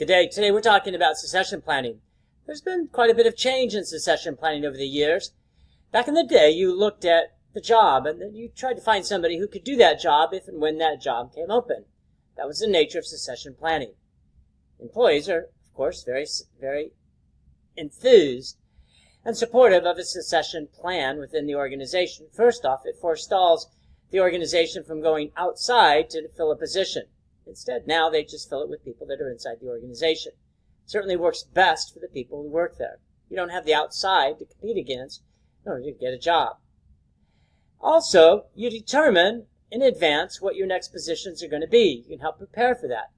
Good day. Today we're talking about succession planning. There's been quite a bit of change in succession planning over the years. Back in the day, you looked at the job and then you tried to find somebody who could do that job if and when that job came open. That was the nature of succession planning. Employees are, of course, very enthused and supportive of a succession plan within the organization. First off, it forestalls the organization from going outside to fill a position. Instead, now they just fill it with people that are inside the organization. It certainly works best for the people who work there. You don't have the outside to compete against in order to get a job. Also, you determine in advance what your next positions are going to be. You can help prepare for that.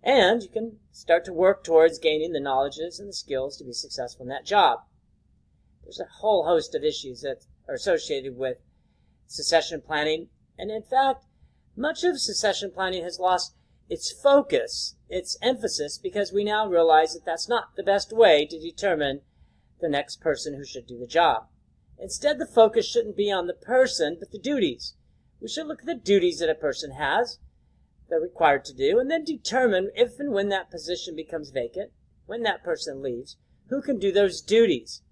And you can start to work towards gaining the knowledges and the skills to be successful in that job. There's a whole host of issues that are associated with succession planning. And in fact, much of succession planning has lost its focus, its emphasis, because we now realize that that's not the best way to determine the next person who should do the job. Instead, the focus shouldn't be on the person, but the duties. We should look at the duties that a person has, they're required to do, and then determine if and when that position becomes vacant, when that person leaves, who can do those duties.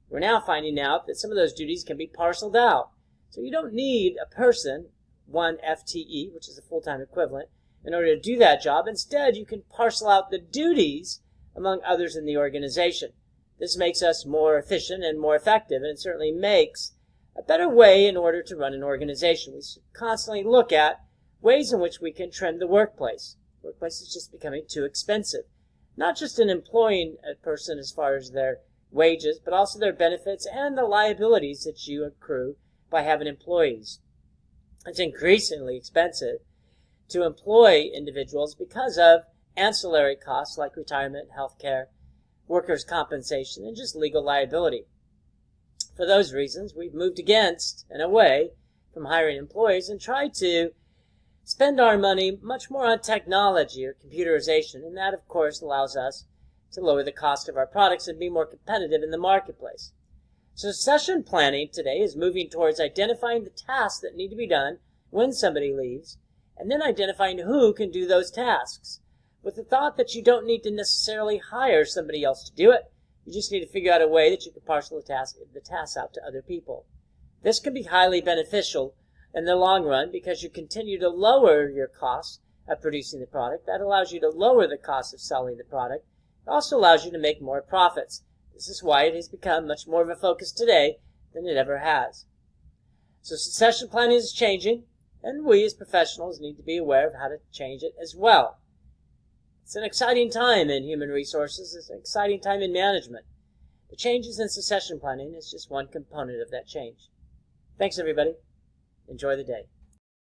We're now finding out that some of those duties can be parceled out. So you don't need a person, one FTE, which is a full-time equivalent, in order to do that job. Instead, you can parcel out the duties among others in the organization. This makes us more efficient and more effective, and it certainly makes a better way in order to run an organization. We constantly look at ways in which we can trim the workplace. The workplace is just becoming too expensive. Not just in employing a person as far as their wages, but also their benefits and the liabilities that you accrue by having employees. It's increasingly expensive to employ individuals because of ancillary costs like retirement, health care, workers' compensation, and just legal liability. For those reasons, we've moved against and away from hiring employees and tried to spend our money much more on technology or computerization, and that, of course, allows us to lower the cost of our products and be more competitive in the marketplace. So succession planning today is moving towards identifying the tasks that need to be done when somebody leaves, and then identifying who can do those tasks, with the thought that you don't need to necessarily hire somebody else to do it. You just need to figure out a way that you can parcel the tasks out to other people. This can be highly beneficial in the long run because you continue to lower your costs of producing the product. That allows you to lower the cost of selling the product. It also allows you to make more profits. This is why it has become much more of a focus today than it ever has. So succession planning is changing, and we as professionals need to be aware of how to change it as well. It's an exciting time in human resources. It's an exciting time in management. The changes in succession planning is just one component of that change. Thanks, everybody. Enjoy the day.